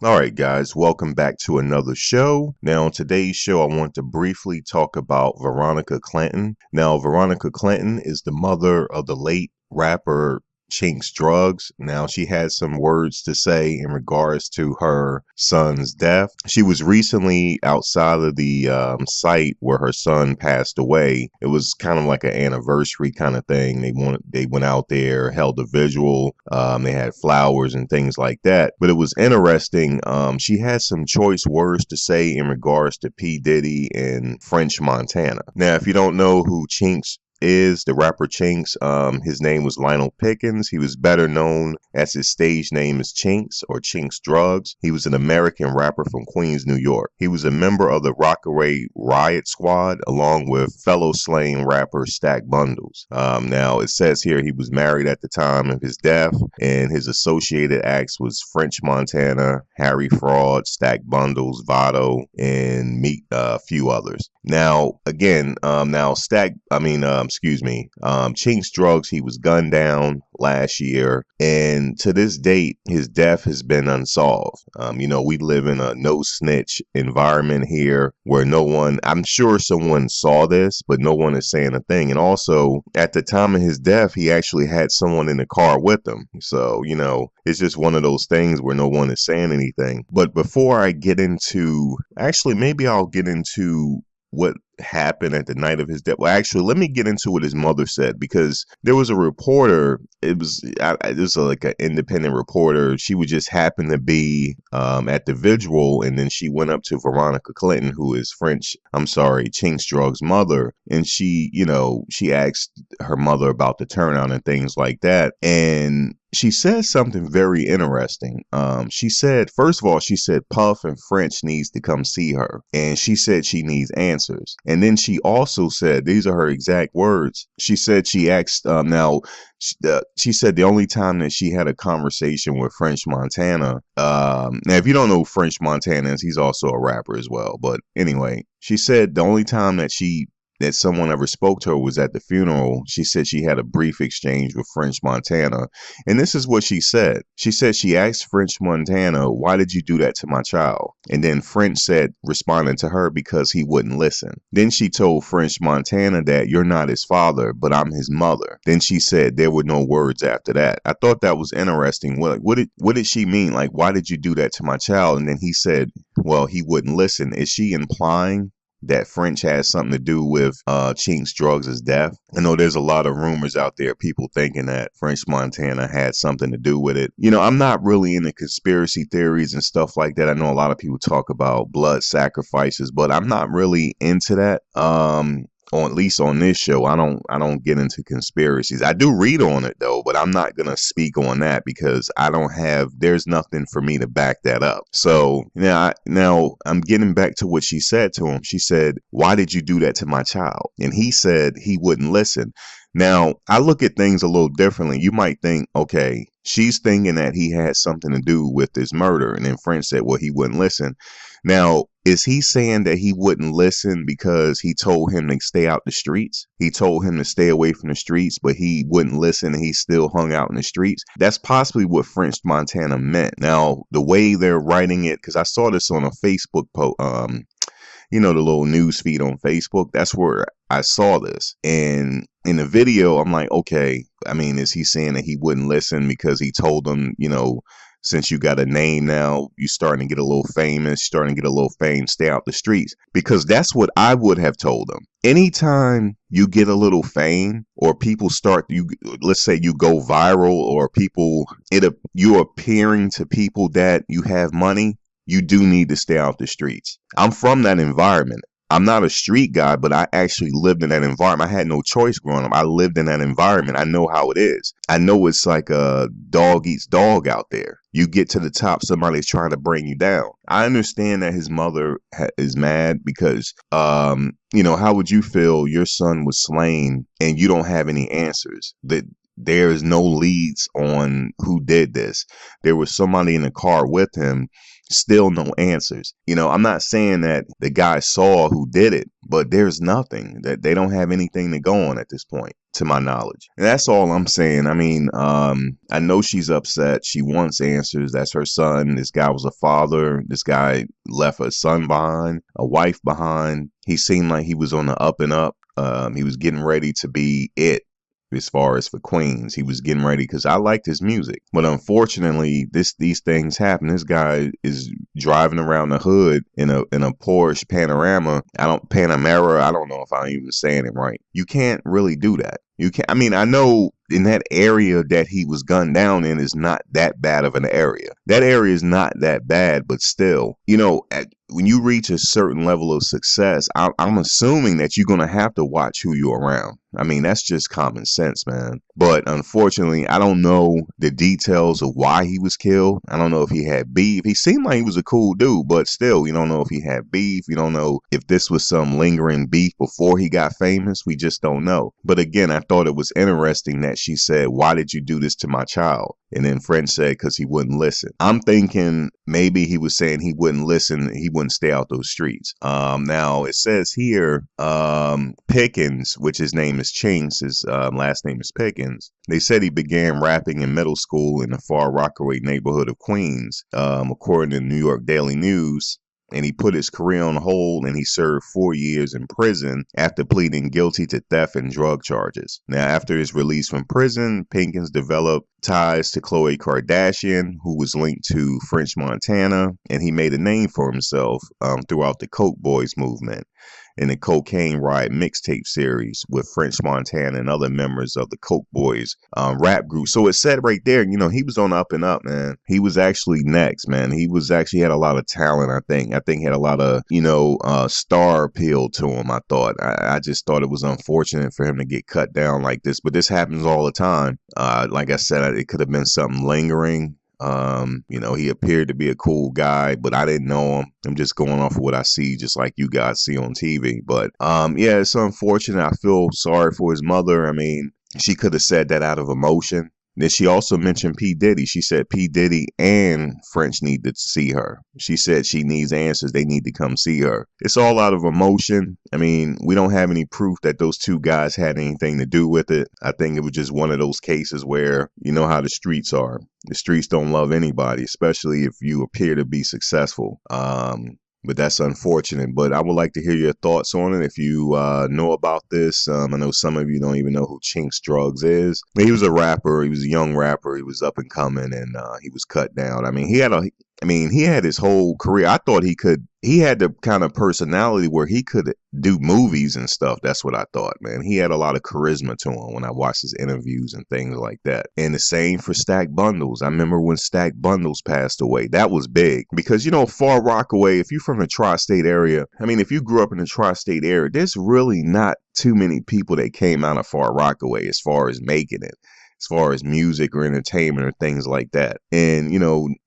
All right, guys, welcome back to another show. Now, on today's show, I want to briefly talk about Veronica Clinton. Now, Veronica Clinton is the mother of the late rapper Chinx Drugz. Now, she had some words to say in regards to her son's death. She was recently outside of the site where her son passed away. It was kind of like an anniversary kind of thing. They went out there, held a visual. They had flowers and things like that. But it was interesting. She had some choice words to say in regards to P. Diddy and French Montana. Now, if you don't know who Chinx is, the rapper Chinx, his name was Lionel Pickens. He was better known as his stage name is Chinx or Chinx Drugz. He was an American rapper from Queens, New York. He was a member of the Rockaway Riot Squad along with fellow Slaying rapper Stack Bundles. Now it says here he was married at the time of his death, and his associated acts was French Montana, Harry Fraud, Stack Bundles, Vado, and a few others. Now again, Chinx Drugz, he was gunned down last year, and to this date, his death has been unsolved. We live in a no snitch environment here where no one, I'm sure someone saw this, but no one is saying a thing. And also, at the time of his death, he actually had someone in the car with him. So, it's just one of those things where no one is saying anything. But before I get into, maybe I'll get into what happened at the night of his death. Well, actually, let me get into what his mother said, because there was a reporter. It was like an independent reporter. She would just happen to be at the visual, and then she went up to Veronica Clinton, who is Chinx Drugz' mother, and she asked her mother about the turnout and things like that, and she said something very interesting. She said, first of all, Puff and French needs to come see her. And she said she needs answers. And then she also said, these are her exact words. She said she asked, she said the only time that she had a conversation with French Montana, now if you don't know who French Montana is, he's also a rapper as well. But anyway, she said the only time that someone ever spoke to her was at the funeral. She said she had a brief exchange with French Montana. And this is what she said. She said she asked French Montana, why did you do that to my child? And then French said, responding to her, because he wouldn't listen. Then she told French Montana that you're not his father, but I'm his mother. Then she said there were no words after that. I thought that was interesting. What did she mean? Like, why did you do that to my child? And then he said, well, he wouldn't listen. Is she implying that French has something to do with Chinx Drugz' death? I know there's a lot of rumors out there, people thinking that French Montana had something to do with it. I'm not really into conspiracy theories and stuff like that. I know a lot of people talk about blood sacrifices, but I'm not really into that. At least on this show, I don't get into conspiracies. I do read on it though, but I'm not gonna speak on that because there's nothing for me to back that up. So now I'm getting back to what she said to him. She said, why did you do that to my child? And he said he wouldn't listen. Now, I look at things a little differently. You might think, okay, she's thinking that he had something to do with this murder. And then French said, well, he wouldn't listen. Now, is he saying that he wouldn't listen because he told him to stay out the streets? He told him to stay away from the streets, but he wouldn't listen and he still hung out in the streets? That's possibly what French Montana meant. Now, the way they're writing it, because I saw this on a Facebook post, the little news feed on Facebook, that's where I saw this. And in the video, I'm like, okay, is he saying that he wouldn't listen because he told them, since you got a name now, you starting to get a little famous, stay out the streets? Because that's what I would have told them. Anytime you get a little fame, or people let's say you go viral, or you're appearing to people that you have money, you do need to stay out the streets. I'm from that environment. I'm not a street guy, but I actually lived in that environment. I had no choice growing up. I lived in that environment. I know how it is. I know it's like a dog eats dog out there. You get to the top, somebody's trying to bring you down. I understand that his mother is mad because, how would you feel your son was slain and you don't have any answers? That there is no leads on who did this. There was somebody in the car with him. Still no answers. I'm not saying that the guy saw who did it, but there's nothing, that they don't have anything to go on at this point, to my knowledge. And that's all I'm saying. I mean, I know she's upset. She wants answers. That's her son. This guy was a father. This guy left a son behind, a wife behind. He seemed like he was on the up and up. He was getting ready to be it. As far as for Queens, he was getting ready, because I liked his music. But unfortunately, these things happen. This guy is driving around the hood in a Porsche Panamera. I don't know if I'm even saying it right. You can't really do that. You can't. I mean, I know in that area that he was gunned down in is not that bad of an area. That area is not that bad, but still, when you reach a certain level of success, I'm assuming that you're going to have to watch who you're around. I mean, that's just common sense, man. But unfortunately, I don't know the details of why he was killed. I don't know if he had beef. He seemed like he was a cool dude, but still, you don't know if he had beef. You don't know if this was some lingering beef before he got famous. We just don't know. But again, I thought it was interesting that she said, "Why did you do this to my child?" And then French said, "Because he wouldn't listen." I'm thinking maybe he was saying he wouldn't listen. He wouldn't stay out those streets. Now it says here, Pickens, which his name is Chinx, his last name is Pickens. They said he began rapping in middle school in the Far Rockaway neighborhood of Queens, according to New York Daily News. And he put his career on hold, and he served 4 years in prison after pleading guilty to theft and drug charges. Now, after his release from prison, Pickens developed ties to Khloe Kardashian, who was linked to French Montana, and he made a name for himself throughout the Coke Boys movement in the Cocaine Ride mixtape series with French Montana and other members of the Coke Boys rap group. So it said right there, he was on the up and up, man. He was actually next, man. He was actually had a lot of talent, I think. I think he had a lot of, star appeal to him, I thought. I just thought it was unfortunate for him to get cut down like this. But this happens all the time. Like I said, it could have been something lingering. He appeared to be a cool guy, but I didn't know him. I'm just going off of what I see, just like you guys see on TV. But yeah, it's unfortunate. I feel sorry for his mother. I mean, she could have said that out of emotion. Then she also mentioned P. Diddy. She said P. Diddy and French need to see her. She said she needs answers. They need to come see her. It's all out of emotion. I mean, we don't have any proof that those two guys had anything to do with it. I think it was just one of those cases where you know how the streets are. The streets don't love anybody, especially if you appear to be successful. But that's unfortunate. But I would like to hear your thoughts on it. If you know about this, I know some of you don't even know who Chinx Drugz is. He was a rapper. He was a young rapper. He was up and coming, and he was cut down. I mean, he had his whole career. I thought he had the kind of personality where he could do movies and stuff. That's what I thought, man. He had a lot of charisma to him when I watched his interviews and things like that. And the same for Stack Bundles. I remember when Stack Bundles passed away. That was big because, Far Rockaway, if you're from the tri-state area, I mean, if you grew up in the tri-state area, there's really not too many people that came out of Far Rockaway as far as making it, as far as music or entertainment or things like that. And,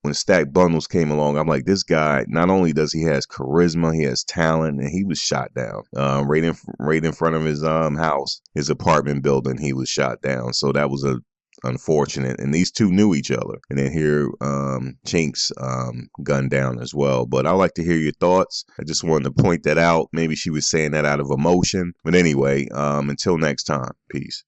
when Stack Bundles came along, I'm like, this guy, not only does he has charisma, he has talent, and he was shot down right in front of his house, his apartment building. He was shot down. So that was unfortunate. And these two knew each other. And then here, Chinx gunned down as well. But I like to hear your thoughts. I just wanted to point that out. Maybe she was saying that out of emotion. But anyway, until next time, peace.